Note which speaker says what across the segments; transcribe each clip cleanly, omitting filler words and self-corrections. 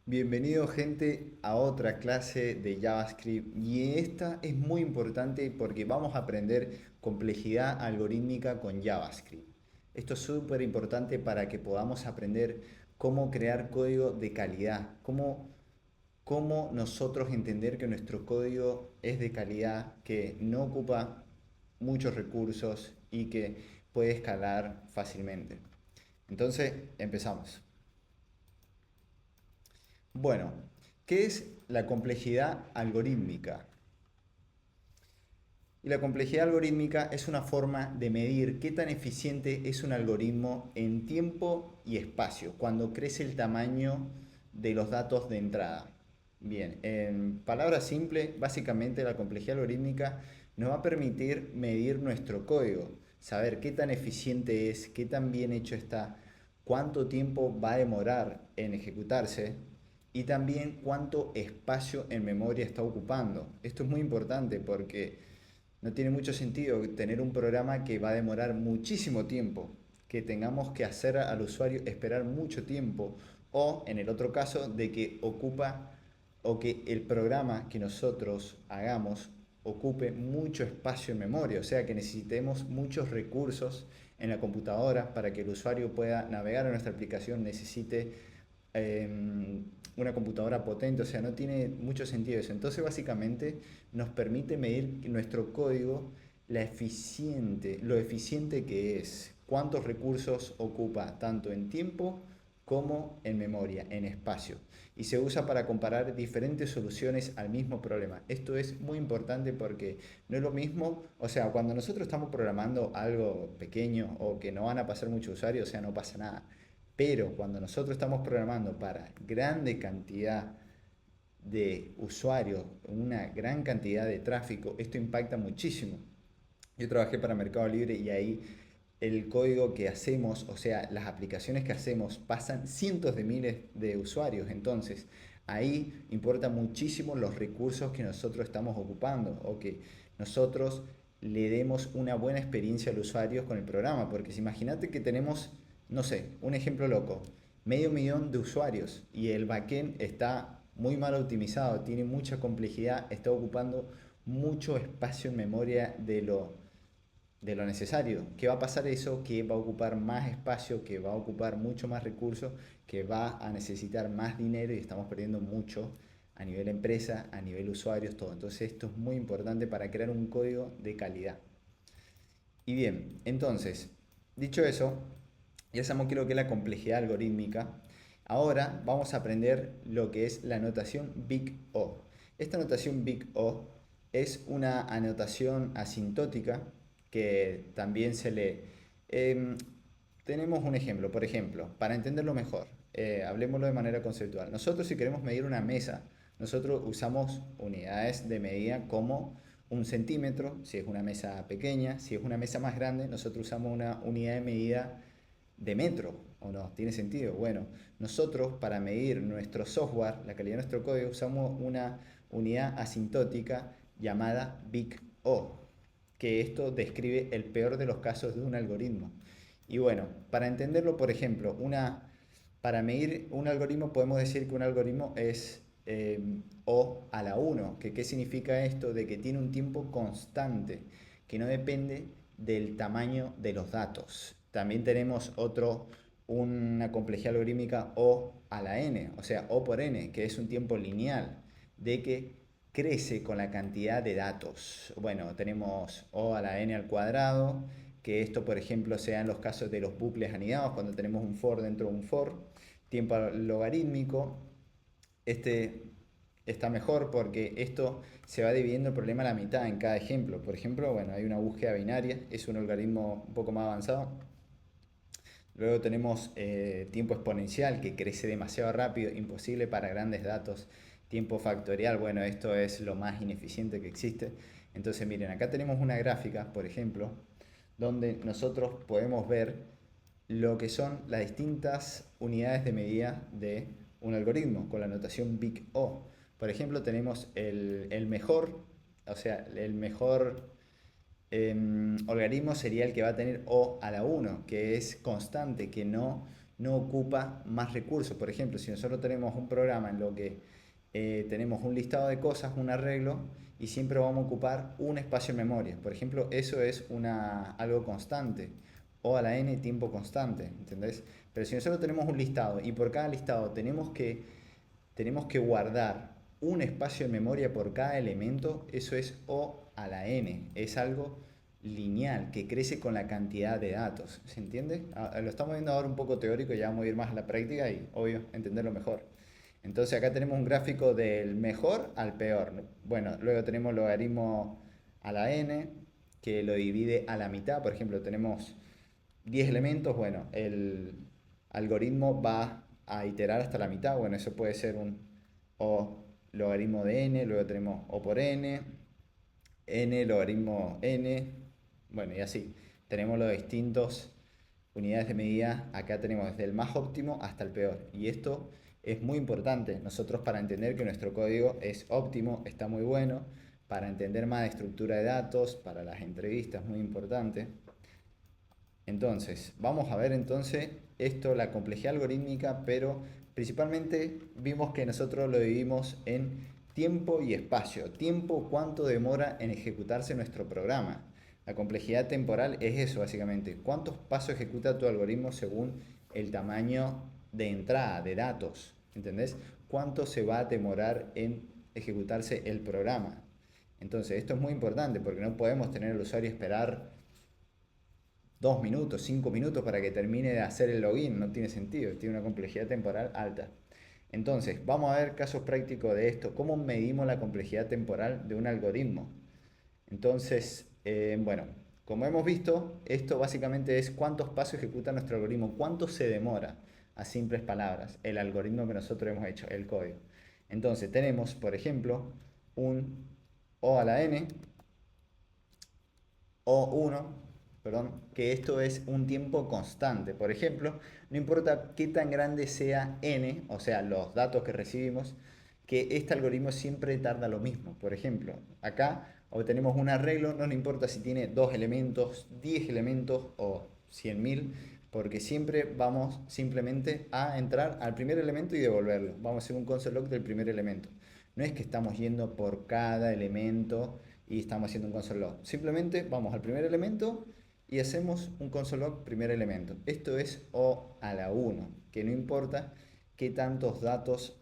Speaker 1: Bienvenido gente a otra clase de JavaScript y esta es muy importante porque vamos a aprender complejidad algorítmica con JavaScript. Esto es súper importante para que podamos aprender cómo crear código de calidad, cómo nosotros entender que nuestro código es de calidad, que no ocupa muchos recursos y que puede escalar fácilmente. Entonces, empezamos. Bueno, ¿qué es la complejidad algorítmica? Y la complejidad algorítmica es una forma de medir qué tan eficiente es un algoritmo en tiempo y espacio, cuando crece el tamaño de los datos de entrada. Bien, en palabras simples, básicamente la complejidad algorítmica nos va a permitir medir nuestro código, saber qué tan eficiente es, qué tan bien hecho está, cuánto tiempo va a demorar en ejecutarse y también cuánto espacio en memoria está ocupando. Esto es muy importante porque no tiene mucho sentido tener un programa que va a demorar muchísimo tiempo, que tengamos que hacer al usuario esperar mucho tiempo, o en el otro caso de que ocupa o que el programa que nosotros hagamos ocupe mucho espacio en memoria, o sea que necesitemos muchos recursos en la computadora para que el usuario pueda navegar a nuestra aplicación, necesite una computadora potente, o sea, no tiene mucho sentido eso. Entonces, básicamente, nos permite medir nuestro código, lo eficiente que es, cuántos recursos ocupa, tanto en tiempo como en memoria, en espacio. Y se usa para comparar diferentes soluciones al mismo problema. Esto es muy importante porque no es lo mismo, o sea, cuando nosotros estamos programando algo pequeño o que no van a pasar muchos usuarios, o sea, no pasa nada. Pero cuando nosotros estamos programando para grande cantidad de usuarios, una gran cantidad de tráfico, esto impacta muchísimo. Yo trabajé para Mercado Libre y ahí el código que hacemos, o sea, las aplicaciones que hacemos pasan cientos de miles de usuarios. Entonces, ahí importa muchísimo los recursos que nosotros estamos ocupando o que nosotros le demos una buena experiencia al usuario con el programa. Porque si imagínate que tenemos, no sé, un ejemplo loco, medio millón de usuarios y el backend está muy mal optimizado, tiene mucha complejidad, está ocupando mucho espacio en memoria de lo necesario. ¿Qué va a pasar eso? Que va a ocupar más espacio, que va a ocupar mucho más recursos, que va a necesitar más dinero y estamos perdiendo mucho a nivel empresa, a nivel usuarios, todo. Entonces esto es muy importante para crear un código de calidad. Y bien, entonces, dicho eso, ya sabemos qué es lo que es la complejidad algorítmica. Ahora vamos a aprender lo que es la notación Big O. Esta notación Big O es una anotación asintótica que también se le... em, tenemos un ejemplo, por ejemplo, para entenderlo mejor, hablemoslo de manera conceptual. Nosotros si queremos medir una mesa, nosotros usamos unidades de medida como un centímetro, si es una mesa pequeña, si es una mesa más grande, nosotros usamos una unidad de medida de metro, ¿o no? ¿Tiene sentido? Bueno, nosotros para medir nuestro software, la calidad de nuestro código, usamos una unidad asintótica llamada Big O, que esto describe el peor de los casos de un algoritmo. Y bueno, para entenderlo, por ejemplo, para medir un algoritmo podemos decir que un algoritmo es O a la 1. ¿Qué significa esto? De que tiene un tiempo constante, que no depende del tamaño de los datos. También tenemos una complejidad algorítmica O a la n, o sea, O por n, que es un tiempo lineal, de que crece con la cantidad de datos. Bueno, tenemos O a la n al cuadrado, que esto, por ejemplo, sea en los casos de los bucles anidados, cuando tenemos un for dentro de un for. Tiempo logarítmico, este está mejor porque esto se va dividiendo el problema a la mitad en cada ejemplo. Por ejemplo, bueno, hay una búsqueda binaria, es un algoritmo un poco más avanzado. Luego tenemos tiempo exponencial, que crece demasiado rápido, imposible para grandes datos. Tiempo factorial, bueno, esto es lo más ineficiente que existe. Entonces, miren, acá tenemos una gráfica, por ejemplo, donde nosotros podemos ver lo que son las distintas unidades de medida de un algoritmo con la notación Big O. Por ejemplo, tenemos el mejor, o sea, el mejor algoritmo sería el que va a tener O a la 1, que es constante, que no no ocupa más recursos. Por ejemplo, si nosotros tenemos un programa en lo que tenemos un listado de cosas, un arreglo, y siempre vamos a ocupar un espacio en memoria. Por ejemplo, eso es algo constante, o a la n tiempo constante, ¿entendés? Pero si nosotros tenemos un listado y por cada listado tenemos que guardar un espacio en memoria por cada elemento, eso es O a la n, es algo lineal que crece con la cantidad de datos, ¿se entiende? Lo estamos viendo ahora un poco teórico, ya vamos a ir más a la práctica y obvio entenderlo mejor. Entonces acá tenemos un gráfico del mejor al peor, ¿no? Bueno, luego tenemos logaritmo a la n que lo divide a la mitad. Por ejemplo, tenemos 10 elementos, bueno, el algoritmo va a iterar hasta la mitad. Bueno, eso puede ser un o logaritmo de n, luego tenemos o por n, n logaritmo n, bueno, y así. Tenemos los distintos unidades de medida, acá tenemos desde el más óptimo hasta el peor. Y esto es muy importante, nosotros para entender que nuestro código es óptimo, está muy bueno, para entender más de estructura de datos, para las entrevistas, muy importante. Entonces, vamos a ver entonces esto, la complejidad algorítmica, pero principalmente vimos que nosotros lo dividimos en tiempo y espacio. Tiempo, cuánto demora en ejecutarse nuestro programa. La complejidad temporal es eso básicamente. ¿Cuántos pasos ejecuta tu algoritmo según el tamaño de entrada de datos? ¿Entendés? ¿Cuánto se va a demorar en ejecutarse el programa? Entonces, esto es muy importante porque no podemos tener al usuario esperar 2 minutos, 5 minutos para que termine de hacer el login. No tiene sentido, tiene una complejidad temporal alta. Entonces, vamos a ver casos prácticos de esto. ¿Cómo medimos la complejidad temporal de un algoritmo? Entonces, bueno, como hemos visto, esto básicamente es cuántos pasos ejecuta nuestro algoritmo, cuánto se demora, a simples palabras, el algoritmo que nosotros hemos hecho, el código. Entonces, tenemos, por ejemplo, un O a la n, O1, perdón, que esto es un tiempo constante. Por ejemplo, no importa qué tan grande sea n, o sea, los datos que recibimos, que este algoritmo siempre tarda lo mismo. Por ejemplo, acá obtenemos un arreglo, no nos importa si tiene 2 elementos, 10 elementos o 100.000, porque siempre vamos simplemente a entrar al primer elemento y devolverlo. Vamos a hacer un console log del primer elemento. No es que estamos yendo por cada elemento y estamos haciendo un console log. Simplemente vamos al primer elemento y hacemos un console log primer elemento. Esto es O a la 1, que no importa qué tantos datos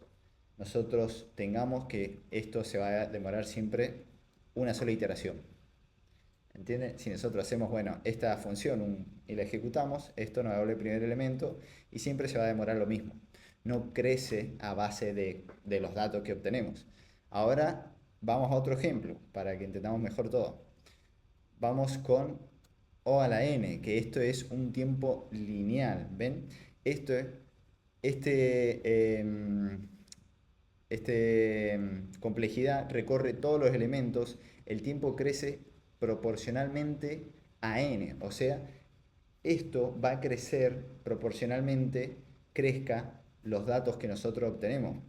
Speaker 1: nosotros tengamos, que esto se va a demorar siempre una sola iteración. ¿Entienden? Si nosotros hacemos, bueno, esta función y la ejecutamos, esto nos devuelve el primer elemento y siempre se va a demorar lo mismo. No crece a base de los datos que obtenemos. Ahora vamos a otro ejemplo para que entendamos mejor todo. Vamos con O a la n, que esto es un tiempo lineal. ¿Ven? Esto es, este, complejidad recorre todos los elementos, el tiempo crece proporcionalmente a n, o sea, esto va a crecer proporcionalmente, crezca los datos que nosotros obtenemos.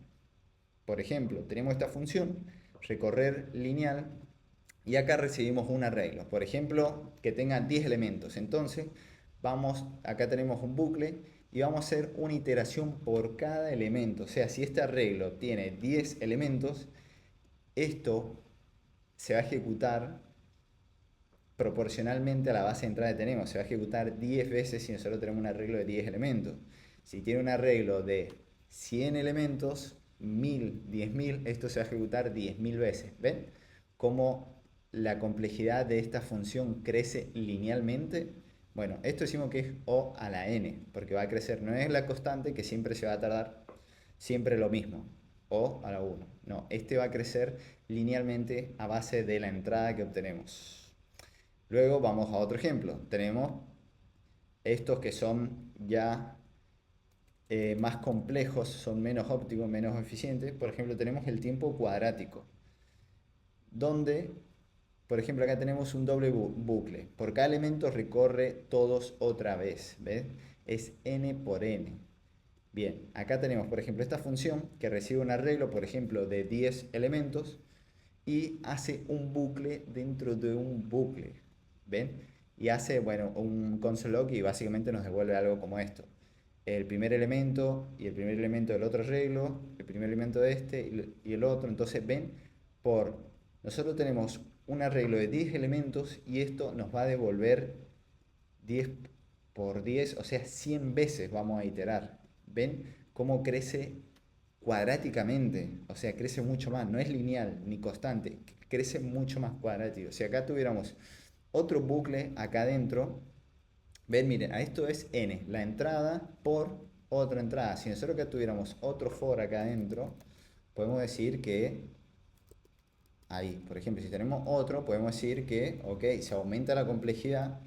Speaker 1: Por ejemplo, tenemos esta función, recorrer lineal, y acá recibimos un arreglo. Por ejemplo, que tenga 10 elementos. Entonces, acá tenemos un bucle y vamos a hacer una iteración por cada elemento. O sea, si este arreglo tiene 10 elementos, esto se va a ejecutar proporcionalmente a la base de entrada que tenemos. Se va a ejecutar 10 veces si nosotros tenemos un arreglo de 10 elementos. Si tiene un arreglo de 100 elementos, 1000, 10.000, esto se va a ejecutar 10.000 veces. ¿Ven? Cómo la complejidad de esta función crece linealmente. Bueno, esto decimos que es O a la n, porque va a crecer, no es la constante que siempre se va a tardar siempre lo mismo, O a la 1. No, este va a crecer linealmente a base de la entrada que obtenemos. Luego vamos a otro ejemplo. Tenemos estos que son ya más complejos, son menos óptimos, menos eficientes. Por ejemplo, tenemos el tiempo cuadrático, donde, por ejemplo, acá tenemos un doble bucle. Por cada elemento recorre todos otra vez. ¿Ves? Es n por n. Bien, acá tenemos, por ejemplo, esta función que recibe un arreglo, por ejemplo, de 10 elementos y hace un bucle dentro de un bucle. ¿Ven? Y hace, bueno, un console log y básicamente nos devuelve algo como esto. el primer elemento y el primer elemento del otro arreglo, el primer elemento de este y el otro. Entonces, ven, nosotros tenemos un arreglo de 10 elementos y esto nos va a devolver 10 por 10, o sea, 100 veces vamos a iterar. ¿Ven cómo crece cuadráticamente? O sea, crece mucho más, no es lineal ni constante, crece mucho más cuadrático. Si acá tuviéramos otro bucle acá adentro, ven, miren, a esto es n, la entrada por otra entrada. Si nosotros acá tuviéramos otro for acá adentro, podemos decir que ahí, por ejemplo, si tenemos otro, podemos decir que, ok, se aumenta la complejidad,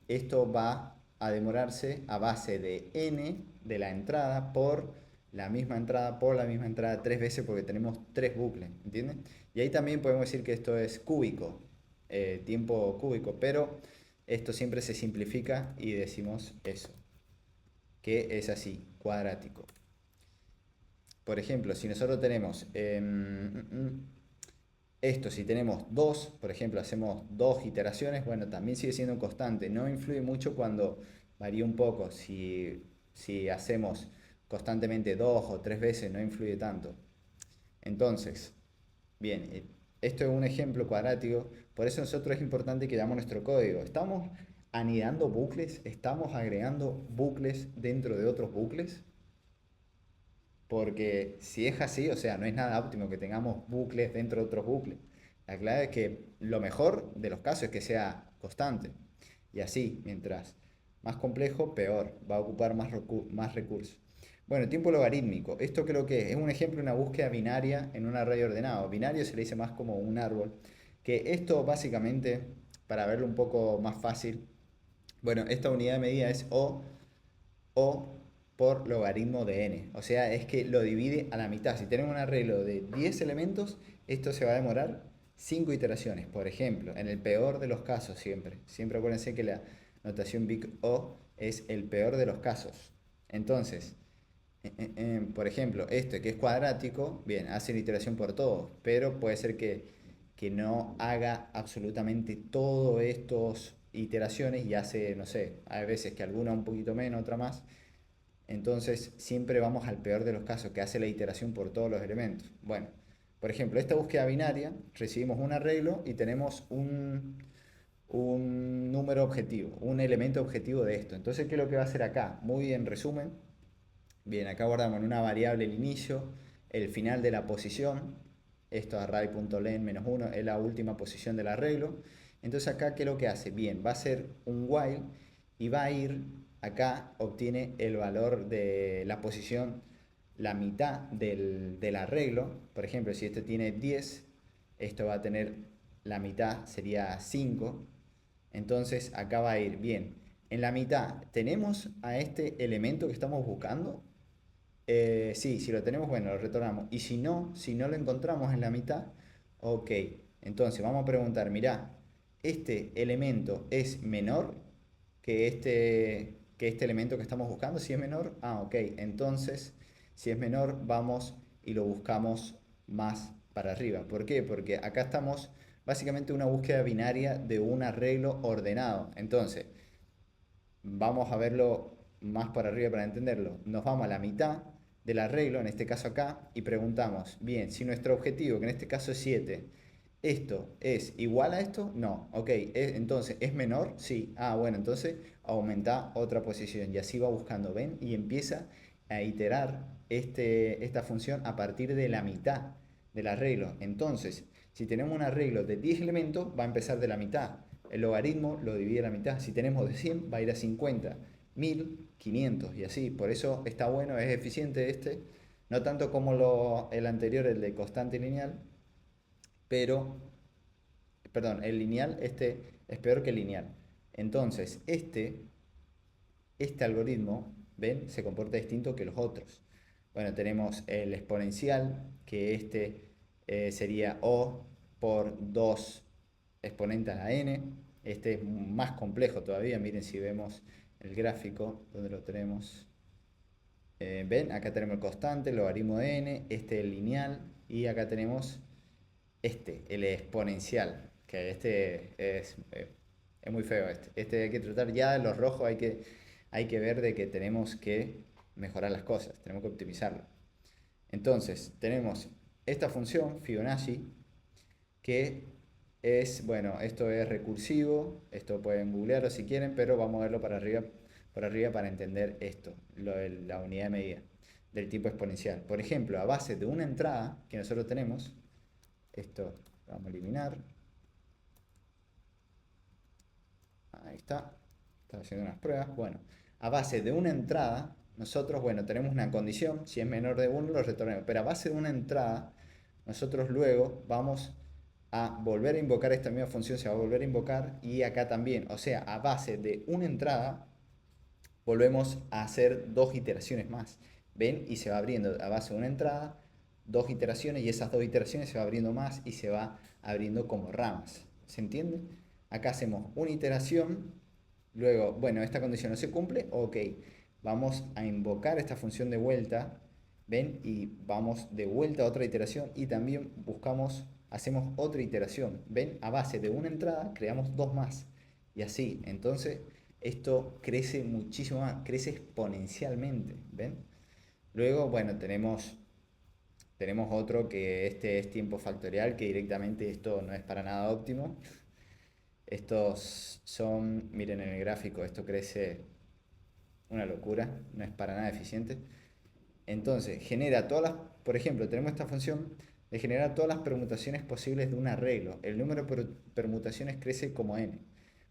Speaker 1: esto va a demorarse a base de n de la entrada por la misma entrada por la misma entrada 3 veces porque tenemos 3 bucles, ¿entienden? Y ahí también podemos decir que esto es cúbico, tiempo cúbico, pero esto siempre se simplifica y decimos eso, que es así, cuadrático. Por ejemplo, si nosotros tenemos esto, si tenemos dos, por ejemplo, hacemos dos iteraciones, bueno, también sigue siendo constante. No influye mucho cuando varía un poco. Si hacemos constantemente 2 o 3 veces, no influye tanto. Entonces, bien, esto es un ejemplo cuadrático. Por eso nosotros es importante que damos nuestro código. Estamos anidando bucles, estamos agregando bucles dentro de otros bucles. Porque si es así, o sea, no es nada óptimo que tengamos bucles dentro de otros bucles. La clave es que lo mejor de los casos es que sea constante. Y así, mientras más complejo, peor. Va a ocupar más recursos. Bueno, tiempo logarítmico. Esto creo que es un ejemplo de una búsqueda binaria en un array ordenado. Binario se le dice más como un árbol. Que esto básicamente, para verlo un poco más fácil, bueno, esta unidad de medida es o por logaritmo de n. O sea, es que lo divide a la mitad. Si tenemos un arreglo de 10 elementos, esto se va a demorar 5 iteraciones. Por ejemplo, en el peor de los casos siempre. Siempre acuérdense que la notación big O es el peor de los casos. Entonces, por ejemplo, este que es cuadrático, bien, hace la iteración por todos, pero puede ser que no haga absolutamente todo estos iteraciones y hace, no sé, hay veces que alguna un poquito menos, otra más. Entonces siempre vamos al peor de los casos, que hace la iteración por todos los elementos. Bueno, por ejemplo, esta búsqueda binaria, recibimos un arreglo y tenemos un número objetivo, un elemento objetivo de esto. Entonces, ¿qué es lo que va a hacer acá? Muy en resumen, bien, acá guardamos en una variable el inicio, el final de la posición, esto array.len -1 es la última posición del arreglo. Entonces acá, ¿qué es lo que hace? Bien, va a ser un while y va a ir, acá obtiene el valor de la posición, la mitad del arreglo. Por ejemplo, si este tiene 10, esto va a tener la mitad, sería 5. Entonces acá va a ir, bien, en la mitad tenemos a este elemento que estamos buscando. Sí, si lo tenemos, bueno, lo retornamos. Y si no lo encontramos en la mitad, ok. Entonces vamos a preguntar, mirá, ¿este elemento es menor que este elemento que estamos buscando? Si es menor, ok. Entonces, si es menor, vamos y lo buscamos más para arriba. ¿Por qué? Porque acá estamos básicamente una búsqueda binaria de un arreglo ordenado. Entonces, vamos a verlo más para arriba para entenderlo. Nos vamos a la mitad del arreglo, en este caso acá, y preguntamos, bien, si nuestro objetivo, que en este caso es 7, ¿esto es igual a esto? No. Ok, entonces, ¿es menor? Sí. Bueno, entonces aumenta otra posición y así va buscando, ¿ven? Y empieza a iterar esta función a partir de la mitad del arreglo. Entonces, si tenemos un arreglo de 10 elementos, va a empezar de la mitad. El logaritmo lo divide a la mitad. Si tenemos de 100, va a ir a 50, 1000, 500 y así. Por eso está bueno, es eficiente este. No tanto como el anterior, el de constante lineal, pero, perdón, el lineal, este es peor que el lineal. Entonces, este algoritmo, ¿ven? Se comporta distinto que los otros. Bueno, tenemos el exponencial, que sería O por 2 exponentes a la n. Este es más complejo todavía. Miren si vemos el gráfico, donde lo tenemos. ¿Ven? Acá tenemos el constante, el logaritmo de n, este el lineal, y acá tenemos el exponencial, que es muy feo este. Este hay que tratar ya, los rojos hay que ver de que tenemos que mejorar las cosas, tenemos que optimizarlo. Entonces, tenemos esta función Fibonacci que es, bueno, esto es recursivo, esto pueden googlearlo si quieren, pero vamos a verlo por arriba para entender esto, la unidad de medida del tipo exponencial. Por ejemplo, a base de una entrada que nosotros tenemos, esto lo vamos a eliminar, ahí está, estaba haciendo unas pruebas, bueno, a base de una entrada, nosotros, bueno, tenemos una condición, si es menor de 1 lo retornamos, pero a base de una entrada, nosotros luego vamos a volver a invocar esta misma función, se va a volver a invocar, y acá también, o sea, a base de una entrada, volvemos a hacer dos iteraciones más, ¿ven? Y se va abriendo a base de una entrada, dos iteraciones, y esas dos iteraciones se va abriendo más y se va abriendo como ramas, ¿se entiende? Acá hacemos una iteración, luego, bueno, esta condición no se cumple, ok, vamos a invocar esta función de vuelta, ¿ven? Y vamos de vuelta a otra iteración y también hacemos otra iteración, ¿ven? A base de una entrada creamos dos más y así, entonces esto crece muchísimo más, crece exponencialmente, ¿ven? Luego, bueno, tenemos otro que este es tiempo factorial, que directamente esto no es para nada óptimo. Estos son, miren en el gráfico, esto crece una locura, no es para nada eficiente. Entonces, genera todas las, por ejemplo, tenemos esta función de generar todas las permutaciones posibles de un arreglo. El número de permutaciones crece como n.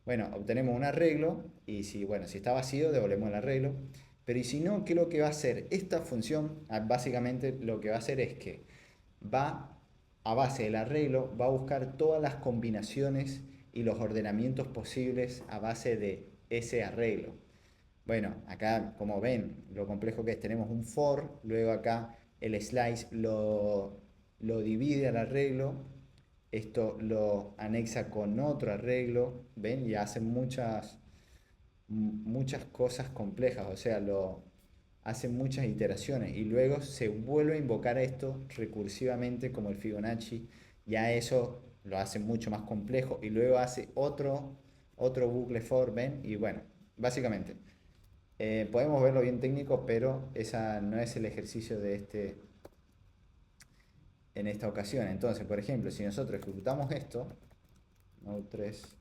Speaker 1: Bueno, obtenemos un arreglo y si, bueno, si está vacío, devolvemos el arreglo. Pero y si no, ¿qué es lo que va a hacer? Esta función, básicamente lo que va a hacer es que va, a base del arreglo, va a buscar todas las combinaciones y los ordenamientos posibles a base de ese arreglo. Bueno, acá como ven lo complejo que es, tenemos un for, luego acá el slice lo divide al arreglo, esto lo anexa con otro arreglo, ven, y hace muchas cosas complejas, o sea, lo hace muchas iteraciones y luego se vuelve a invocar esto recursivamente como el Fibonacci, ya eso lo hace mucho más complejo y luego hace otro bucle for, ven, y bueno, básicamente. Podemos verlo bien técnico, pero esa no es el ejercicio de en esta ocasión. Entonces, por ejemplo, si nosotros ejecutamos esto, Node 3,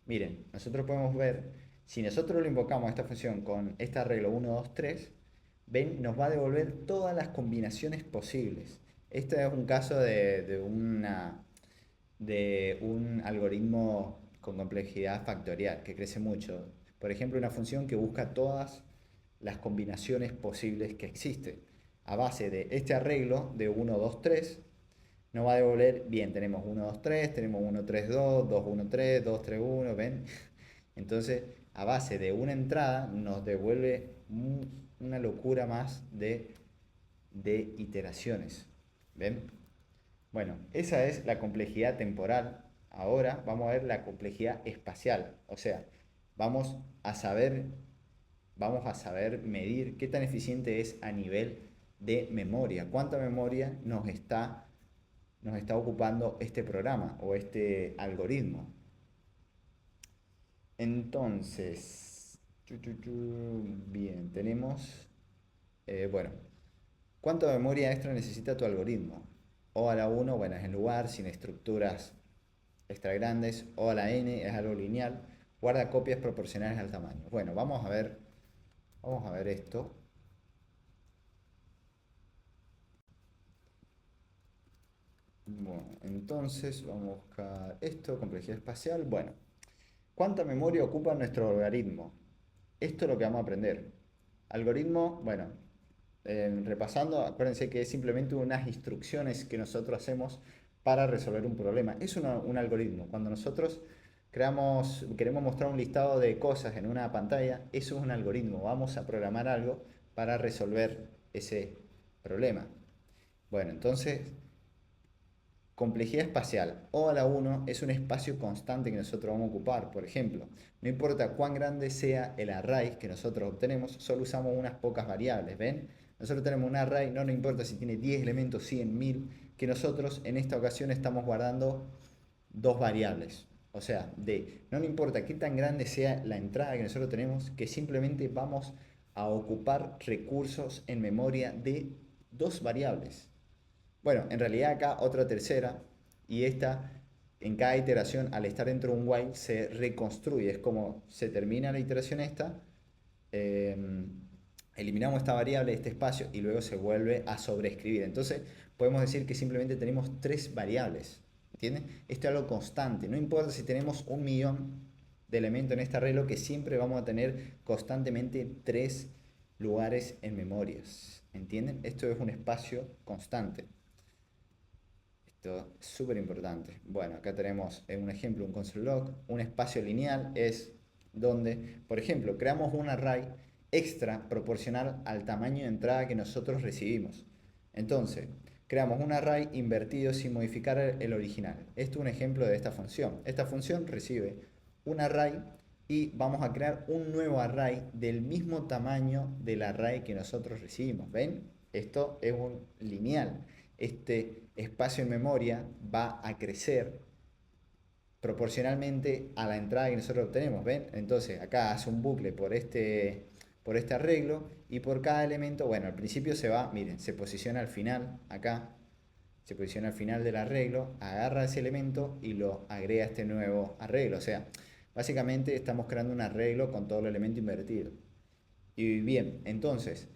Speaker 1: miren, nosotros podemos ver, si nosotros lo invocamos a esta función con este arreglo 1, 2, 3, ven, nos va a devolver todas las combinaciones posibles. Este es un caso de un algoritmo con complejidad factorial que crece mucho. Por ejemplo, una función que busca todas las combinaciones posibles que existen. A base de este arreglo de 1, 2, 3, nos va a devolver, bien, tenemos 1, 2, 3, tenemos 1, 3, 2, 2, 1, 3, 2, 3, 1, ¿ven? Entonces, a base de una entrada, nos devuelve una locura más de iteraciones, ¿ven? Bueno, esa es la complejidad temporal. Ahora vamos a ver la complejidad espacial. O sea, vamos a saber, vamos a saber medir qué tan eficiente es a nivel de memoria. ¿Cuánta memoria nos está ocupando este programa o este algoritmo? Entonces, bien, tenemos, bueno, ¿cuánta memoria extra necesita tu algoritmo? O a la 1, bueno, es en lugar, sin estructuras extra grandes. O a la n es algo lineal. Guarda copias proporcionales al tamaño. Bueno, vamos a ver esto. Bueno, entonces vamos a buscar esto, complejidad espacial. Bueno, ¿cuánta memoria ocupa nuestro algoritmo? Esto es lo que vamos a aprender. Algoritmo, bueno, repasando, acuérdense que es simplemente unas instrucciones que nosotros hacemos para resolver un problema. Es un algoritmo. Cuando nosotros queremos mostrar un listado de cosas en una pantalla, eso es un algoritmo. Vamos a programar algo para resolver ese problema. Bueno, entonces, complejidad espacial o a la 1 es un espacio constante que nosotros vamos a ocupar. Por ejemplo, no importa cuán grande sea el array que nosotros obtenemos, solo usamos unas pocas variables, ¿ven? Nosotros tenemos un array, no nos importa si tiene 10 elementos, 100, 1000, que nosotros en esta ocasión estamos guardando dos variables. O sea, no nos importa qué tan grande sea la entrada que nosotros tenemos, que simplemente vamos a ocupar recursos en memoria de dos variables. Bueno, en realidad acá otra tercera, y esta en cada iteración al estar dentro de un while se reconstruye, es como se termina la iteración esta, eh, eliminamos esta variable, este espacio, y luego se vuelve a sobreescribir. Entonces podemos decir que simplemente tenemos tres variables, ¿entienden? Esto es algo constante, no importa si tenemos 1.000.000 de elementos en este arreglo, que siempre vamos a tener constantemente tres lugares en memorias, ¿entienden? Esto es un espacio constante. Esto es súper importante. Bueno, acá tenemos un ejemplo, un console log. Un espacio lineal es donde, por ejemplo, creamos un array extra proporcional al tamaño de entrada que nosotros recibimos. Entonces, creamos un array invertido sin modificar el original. Esto es un ejemplo de esta función. Esta función recibe un array y vamos a crear un nuevo array del mismo tamaño del array que nosotros recibimos. ¿Ven? Esto es un lineal. Este espacio en memoria va a crecer proporcionalmente a la entrada que nosotros obtenemos, ¿ven? Entonces acá hace un bucle por este arreglo, y por cada elemento, bueno, al principio se va, miren, se posiciona al final, acá, se posiciona al final del arreglo, agarra ese elemento y lo agrega a este nuevo arreglo. O sea, básicamente estamos creando un arreglo con todo el elemento invertido. Y bien, entonces,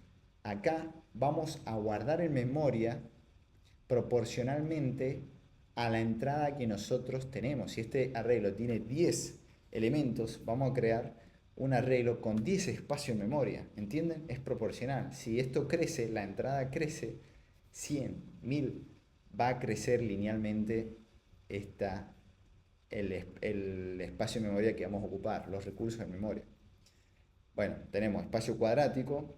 Speaker 1: acá vamos a guardar en memoria proporcionalmente a la entrada que nosotros tenemos. Si este arreglo tiene 10 elementos, vamos a crear un arreglo con 10 espacios en memoria. ¿Entienden? Es proporcional. Si esto crece, la entrada crece 100, 1000, va a crecer linealmente el espacio en memoria que vamos a ocupar, los recursos en memoria. Bueno, tenemos espacio cuadrático,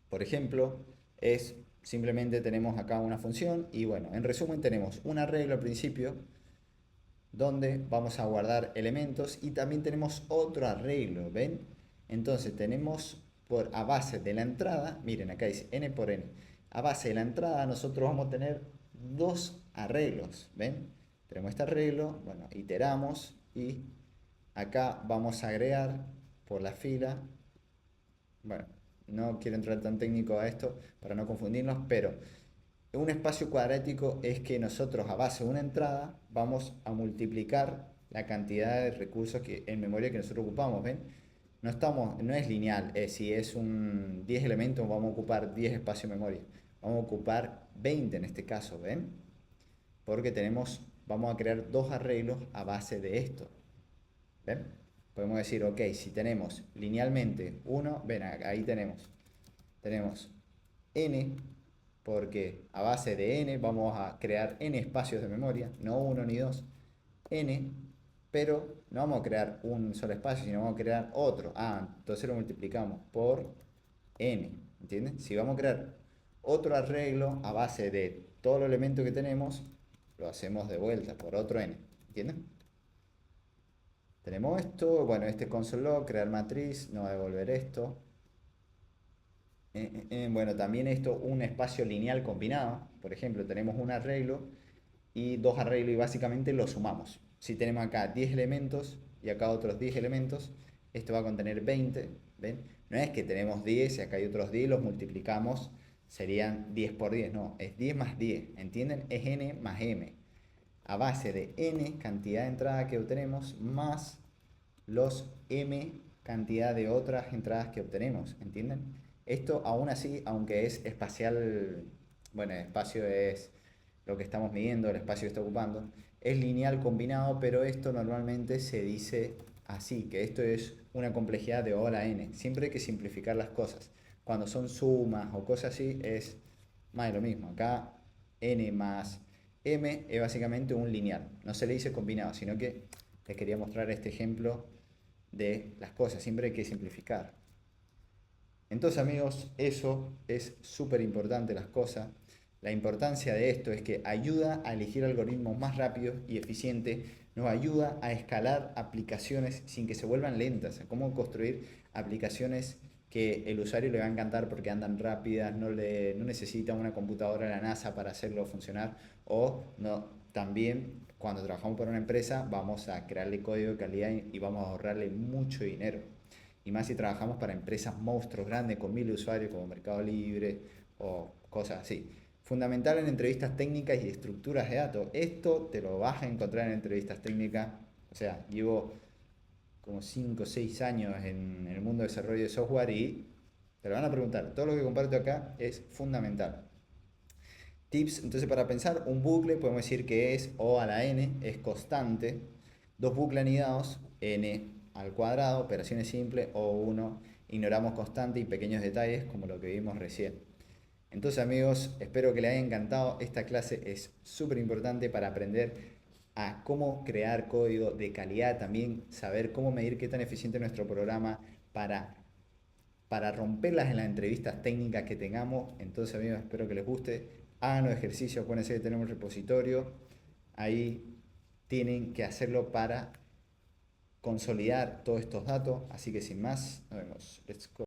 Speaker 1: por ejemplo, es simplemente tenemos acá una función y bueno, en resumen tenemos un arreglo al principio donde vamos a guardar elementos, y también tenemos otro arreglo, ¿ven? Entonces tenemos a base de la entrada, miren acá dice n por n, a base de la entrada nosotros vamos a tener dos arreglos, ¿ven? Tenemos este arreglo, bueno, iteramos y acá vamos a agregar por la fila, bueno, no quiero entrar tan técnico a esto para no confundirnos, pero un espacio cuadrático es que nosotros a base de una entrada vamos a multiplicar la cantidad de recursos en memoria que nosotros ocupamos, ¿ven? No es lineal, si es un 10 elementos vamos a ocupar 10 espacios de memoria, vamos a ocupar 20 en este caso, ¿ven? Porque vamos a crear dos arreglos a base de esto, ¿ven? Podemos decir, ok, si tenemos linealmente uno, ven, ahí tenemos n, porque a base de n vamos a crear n espacios de memoria, no uno ni dos, n, pero no vamos a crear un solo espacio, sino vamos a crear otro. Entonces lo multiplicamos por n, ¿entienden? Si vamos a crear otro arreglo a base de todos los elementos que tenemos, lo hacemos de vuelta por otro n, ¿entienden? Tenemos esto, bueno, este console log, crear matriz, no va a devolver esto. Bueno, también esto, un espacio lineal combinado. Por ejemplo, tenemos un arreglo y dos arreglos y básicamente los sumamos. Si tenemos acá 10 elementos y acá otros 10 elementos, esto va a contener 20, ¿ven? No es que tenemos 10 y acá hay otros 10, los multiplicamos, serían 10 por 10, no, es 10 más 10, ¿entienden? Es n más m, a base de n cantidad de entradas que obtenemos más los m cantidad de otras entradas que obtenemos, ¿entienden? Esto aún así, aunque es espacial, bueno, el espacio es lo que estamos midiendo, el espacio que está ocupando, es lineal combinado, pero esto normalmente se dice así, que esto es una complejidad de O a la n. Siempre hay que simplificar las cosas. Cuando son sumas o cosas así, es más de lo mismo. Acá n más m es básicamente un lineal. No se le dice combinado, sino que les quería mostrar este ejemplo de las cosas. Siempre hay que simplificar. Entonces, amigos, eso es súper importante, las cosas. La importancia de esto es que ayuda a elegir algoritmos más rápidos y eficientes, nos ayuda a escalar aplicaciones sin que se vuelvan lentas, a cómo construir aplicaciones que el usuario le va a encantar porque andan rápidas, no necesita una computadora de la NASA para hacerlo funcionar, o no, también cuando trabajamos para una empresa vamos a crearle código de calidad y vamos a ahorrarle mucho dinero. Y más si trabajamos para empresas monstruos grandes con 1000 usuarios como Mercado Libre o cosas así. Fundamental en entrevistas técnicas y estructuras de datos. Esto te lo vas a encontrar en entrevistas técnicas. O sea, llevo como 5 o 6 años en el mundo de desarrollo de software y te lo van a preguntar. Todo lo que comparto acá es fundamental. Tips, entonces para pensar, un bucle podemos decir que es O a la n, es constante. Dos bucles anidados, n al cuadrado, operaciones simples, O1, ignoramos constante y pequeños detalles como lo que vimos recién. Entonces amigos, espero que les haya encantado. Esta clase es súper importante para aprender a cómo crear código de calidad, también saber cómo medir qué tan eficiente es nuestro programa para romperlas en las entrevistas técnicas que tengamos. Entonces amigos, espero que les guste. Hagan los ejercicios, acuérdense que tenemos un repositorio. Ahí tienen que hacerlo para consolidar todos estos datos. Así que sin más, nos vemos. Let's go.